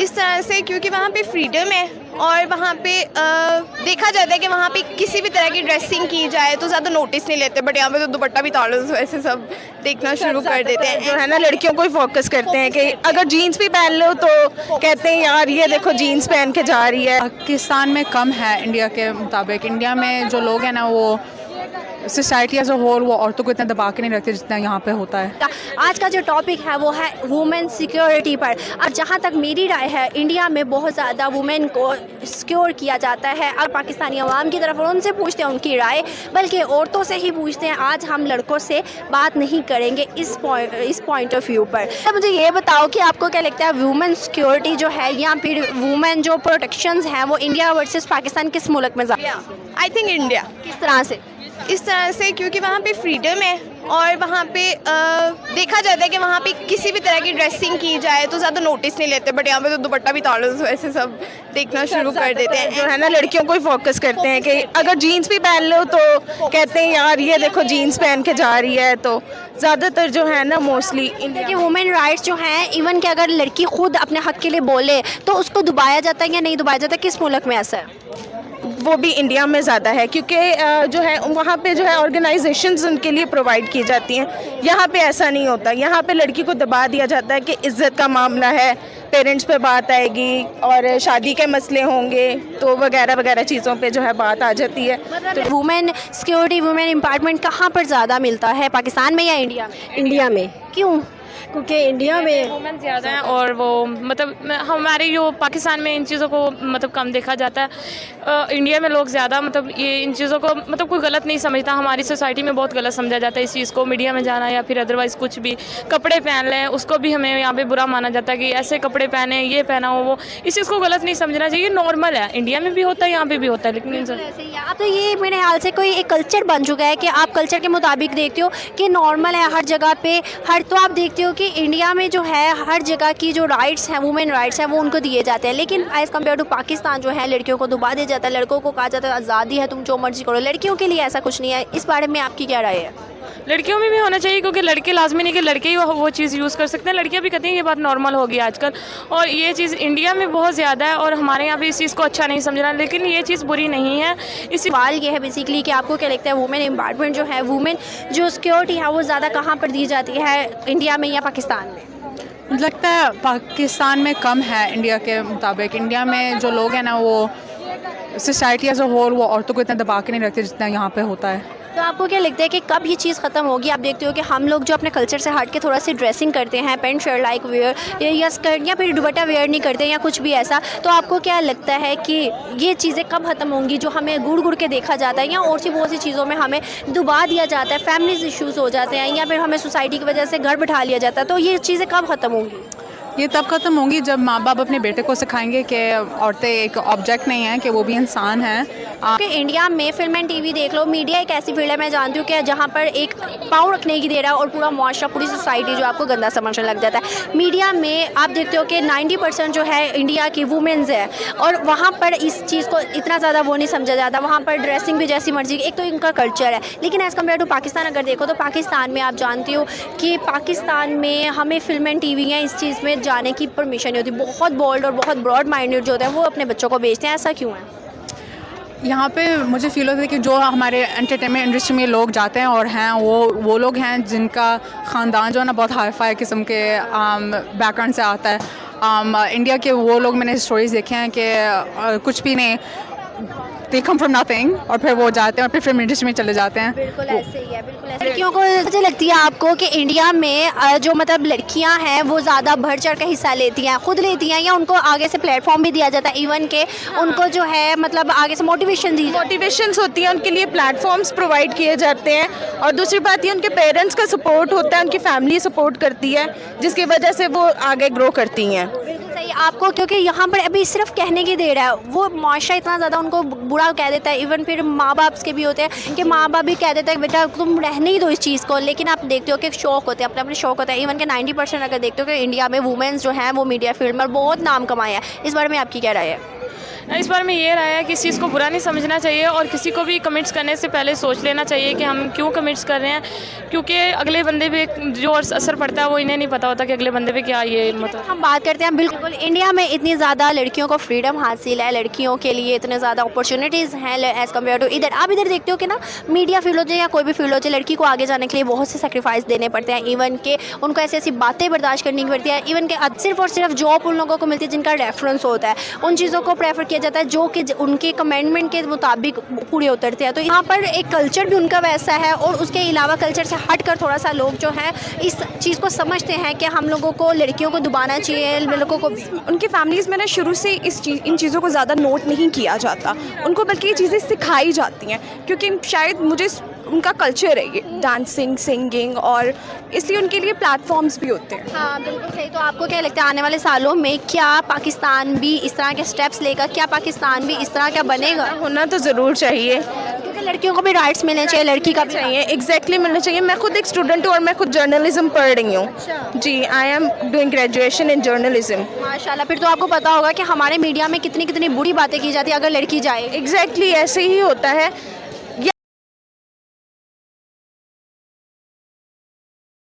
इस तरह से क्योंकि वहाँ पे फ्रीडम है और वहाँ पे देखा जाता है कि वहाँ पे किसी भी तरह की ड्रेसिंग की जाए तो ज़्यादा नोटिस नहीं लेते, बट यहाँ पे तो दुपट्टा भी ताड़ो ऐसे सब देखना शुरू कर देते हैं। जो है ना लड़कियों को ही फोकस करते हैं कि अगर जीन्स भी पहन लो तो कहते हैं यार ये देखो जीन्स पहन के जा रही है। पाकिस्तान में कम है इंडिया के मुताबिक। इंडिया में जो लोग हैं ना वो सोसाइटी एज अ होल वो औरतों को इतना दबा के नहीं रखते जितना यहाँ पे होता है। आज का जो टॉपिक है वो है वुमेन सिक्योरिटी पर। अब जहाँ तक मेरी राय है, इंडिया में बहुत ज़्यादा वुमेन को सिक्योर किया जाता है। अब पाकिस्तानी अवाम की तरफ उनसे पूछते हैं उनकी राय, बल्कि औरतों से ही पूछते हैं। आज हम लड़कों से बात नहीं करेंगे इस पॉइंट ऑफ व्यू पर। तो मुझे ये बताओ कि आपको क्या लगता है वुमेन सिक्योरिटी जो है या फिर वुमेन जो प्रोटेक्शंस हैं वो इंडिया वर्सेस पाकिस्तान किस मुल्क में ज़्यादा? I think India. किस तरह से? इस तरह से क्योंकि वहाँ पे फ्रीडम है और वहाँ पे देखा जाता है कि वहाँ पे किसी भी तरह की ड्रेसिंग की जाए तो ज़्यादा नोटिस नहीं लेते, बट यहाँ पे तो दुपट्टा भी ताड़ो ऐसे सब देखना शुरू कर देते हैं। जो है ना लड़कियों को ही फोकस करते हैं कि अगर जीन्स भी पहन लो तो कहते हैं यार ये देखो जीन्स पहन के जा रही है। तो ज़्यादातर जो है ना मोस्टली कि वुमेन राइट्स जो हैं, इवन कि अगर लड़की खुद अपने हक के लिए बोले तो उसको दबाया जाता है या नहीं दबाया जाता? किस मुल्क में ऐसा है? वो भी इंडिया में ज़्यादा है क्योंकि जो है वहाँ पे जो है ऑर्गेनाइजेशंस उनके लिए प्रोवाइड की जाती हैं। यहाँ पे ऐसा नहीं होता। यहाँ पे लड़की को दबा दिया जाता है कि इज़्ज़त का मामला है, पेरेंट्स पे बात आएगी और शादी के मसले होंगे तो वगैरह वगैरह चीज़ों पे जो है बात आ जाती है। तो वुमेन सिक्योरिटी, वुमेन एम्पावरमेंट कहाँ पर ज़्यादा मिलता है, पाकिस्तान में या इंडिया में? इंडिया में। क्यों? क्योंकि इंडिया में वुमेन ज़्यादा हैं और वो मतलब हमारे जो पाकिस्तान में इन चीज़ों को मतलब कम देखा जाता है। इंडिया में लोग ज़्यादा मतलब ये इन चीज़ों को मतलब कोई गलत नहीं समझता। हमारी सोसाइटी में बहुत गलत समझा जाता है इस चीज़ को। मीडिया में जाना या फिर अदरवाइज़ कुछ भी कपड़े पहन लें उसको भी हमें यहाँ पे बुरा माना जाता है कि ऐसे कपड़े पहने, ये पहना हो वो। इस चीज़ को गलत नहीं समझना चाहिए। नॉर्मल है, इंडिया में भी होता है, यहाँ पर भी होता है। लेकिन अब तो ये मेरे ख्याल से कोई एक कल्चर बन चुका है कि आप कल्चर के मुताबिक देखते हो कि नॉर्मल है हर जगह पे हर। तो आप देखते हो कि इंडिया में जो है हर जगह की जो राइट्स हैं, वुमेन राइट्स हैं, वो उनको दिए जाते हैं। लेकिन एज़ कम्पेयर टू पाकिस्तान जो है लड़कियों को दबा दिया जाता है, लड़कों को कहा जाता है आज़ादी है, तुम जो मर्जी करो। लड़कियों के लिए ऐसा कुछ नहीं है। इस बारे में आपकी क्या राय है? लड़कियों में भी होना चाहिए क्योंकि लड़के लाजमी नहीं कि लड़के ही वो चीज़ यूज़ कर सकते हैं। लड़कियां भी कहती हैं ये बात नॉर्मल हो गई आजकल, और ये चीज़ इंडिया में बहुत ज़्यादा है और हमारे यहाँ पे इस चीज़ को अच्छा नहीं समझना। लेकिन ये चीज़ बुरी नहीं है। इस सवाल ये है बेसिकली कि आपको क्या लगता है वुमेन एम्पावरमेंट जो है, वुमेन जो सिक्योरिटी है वो ज़्यादा कहाँ पर दी जाती है, इंडिया में या पाकिस्तान में? मुझे लगता है पाकिस्तान में कम है इंडिया के मुताबिक। इंडिया में जो लोग हैं ना वो सोसाइटी एज अ होल वो औरतों को इतना दबा के नहीं रखते जितना यहाँ पे होता है। तो आपको क्या लगता है कि कब ये चीज़ ख़त्म होगी? आप देखते हो कि हम लोग जो अपने कल्चर से हट के थोड़ा सी ड्रेसिंग करते हैं, पेंट शर्ट लाइक वेयर या स्कर्ट या फिर दुपट्टा वेयर नहीं करते या कुछ भी ऐसा। तो आपको क्या लगता है कि ये चीज़ें कब ख़त्म होंगी? जो हमें घूर घूर के देखा जाता है या और सी बहुत सी चीज़ों में हमें दबा दिया जाता है, फैमिलीज इश्यूज़ हो जाते हैं या फिर हमें सोसाइटी की वजह से घर बैठा लिया जाता है। तो ये चीज़ें कब ख़त्म होंगी? ये तब ख़त्म होंगी जब माँ बाप अपने बेटे को सिखाएंगे कि औरतें एक ऑब्जेक्ट नहीं हैं, कि वो भी इंसान हैं। कि इंडिया में फिल्म एंड टीवी देख लो, मीडिया एक ऐसी फील्ड है मैं जानती हूँ कि जहाँ पर एक पाँव रखने की दे रहा है और पूरा मुआशरा, पूरी सोसाइटी जो आपको गंदा समझने लग जाता है। मीडिया में आप देखते हो कि 90% जो है इंडिया की वुमेन्स है और वहाँ पर इस चीज़ को इतना ज़्यादा वो नहीं समझा जाता। वहाँ पर ड्रेसिंग भी जैसी मर्जी, एक तो इनका कल्चर है। लेकिन एज़ कम्पेयर टू पाकिस्तान अगर देखो तो पाकिस्तान में आप जानती हो कि पाकिस्तान में हमें फिल्म एंड टीवी या इस चीज़ में जाने की परमिशन नहीं होती। बहुत बोल्ड और बहुत ब्रॉड माइंडेड जो होते हैं वो अपने बच्चों को भेजते हैं। ऐसा क्यों है? यहाँ पे मुझे फील होता है कि जो हमारे एंटरटेनमेंट इंडस्ट्री में लोग जाते हैं और हैं वो लोग हैं जिनका ख़ानदान जो है ना बहुत हाई फाई किस्म के बैकग्राउंड से आता है। इंडिया के वो लोग मैंने स्टोरीज देखे हैं कि कुछ भी नहीं, they come from nothing और फिर वो जाते हैं और फिर फिल्म इंडस्ट्री में चले जाते हैं। बिल्कुल ऐसे ही है, बिल्कुल ऐसे। लड़कियों को मुझे लगती है आपको कि इंडिया में जो मतलब लड़कियां हैं वो ज़्यादा बढ़ चढ़ कर हिस्सा लेती हैं, खुद लेती हैं या उनको आगे से प्लेटफॉर्म भी दिया जाता है? इवन के उनको जो है मतलब आगे से मोटिवेशंस होती है, उनके लिए प्लेटफॉर्म्स प्रोवाइड किए जाते हैं। और दूसरी बात ये उनके पेरेंट्स का सपोर्ट होता है, उनकी फैमिली सपोर्ट करती है जिसकी वजह से वो आगे ग्रो करती हैं। बिल्कुल सही आपको, क्योंकि यहाँ पर अभी सिर्फ कहने की देर है, वो माशरा इतना ज़्यादा उनको बुरा कह देता है। इवन फिर माँ बाप के भी होते हैं कि माँ बाप भी कह देते हैं बेटा तुम रहने ही दो इस चीज़ को। लेकिन आप देखते हो कि शौक होते हैं, अपने अपने शौक होता है। इवन के 90% अगर देखते हो कि इंडिया में वुमेन्स जो हैं वो मीडिया फील्ड में बहुत नाम कमाए हैं। इस बारे में आपकी क्या राय है? इस बारे में ये राय है कि इस चीज़ को बुरा नहीं समझना चाहिए और किसी को भी कमेंट्स करने से पहले सोच लेना चाहिए कि हम क्यों कमेंट्स कर रहे हैं, क्योंकि अगले बंदे पे जो असर पड़ता है वो इन्हें नहीं पता होता कि अगले बंदे पे क्या ये मतलब। हम बात करते हैं बिल्कुल इंडिया में इतनी ज़्यादा लड़कियों को फ्रीडम हासिल है, लड़कियों के लिए इतने ज़्यादा अपॉर्चुनिटीज़ हैं एज़ कम्पेयर टू इधर। आप इधर देखते हो कि ना मीडिया फील्ड हो जाए या कोई भी फील्ड हो जाए, लड़की को आगे जाने के लिए बहुत से सेक्रीफाइस देने पड़ते हैं, इवन के उनको ऐसी ऐसी बातें बर्दाश्त करनी पड़ती है, इवन के सिर्फ और सिर्फ जॉब उन लोगों को मिलती है जिनका रेफरेंस होता है, उन चीज़ों को प्रेफर किया जाता है जो कि उनके कमेंडमेंट के मुताबिक पूरे उतरते हैं। तो यहाँ पर एक कल्चर भी उनका वैसा है और उसके अलावा कल्चर से हट कर थोड़ा सा लोग जो है इस चीज़ को समझते हैं कि हम लोगों को लड़कियों को दबाना चाहिए, लड़कों को। उनकी फैमिलीज़ में ना शुरू से इन चीज़ों को ज़्यादा नोट नहीं किया जाता, उनको बल्कि ये चीज़ें सिखाई जाती हैं क्योंकि शायद मुझे उनका कल्चर है ये डांसिंग, सिंगिंग, और इसलिए उनके लिए प्लेटफॉर्म्स भी होते हैं। हाँ बिल्कुल सही। तो आपको क्या लगता है आने वाले सालों में क्या पाकिस्तान भी इस तरह के स्टेप्स लेगा, क्या पाकिस्तान भी इस तरह का बनेगा? होना तो ज़रूर चाहिए, क्योंकि लड़कियों को भी राइट्स मिलने चाहिए, लड़की का भी चाहिए, एग्जैक्टली मिलना चाहिए। मैं खुद एक स्टूडेंट हूँ और मैं खुद जर्नलिज्म पढ़ रही हूँ। जी, I am doing graduation in journalism. माशाल्लाह, फिर तो आपको पता होगा कि हमारे मीडिया में कितनी कितनी बुरी बातें की जाती है अगर लड़की जाए। एग्जैक्टली ऐसे ही होता है।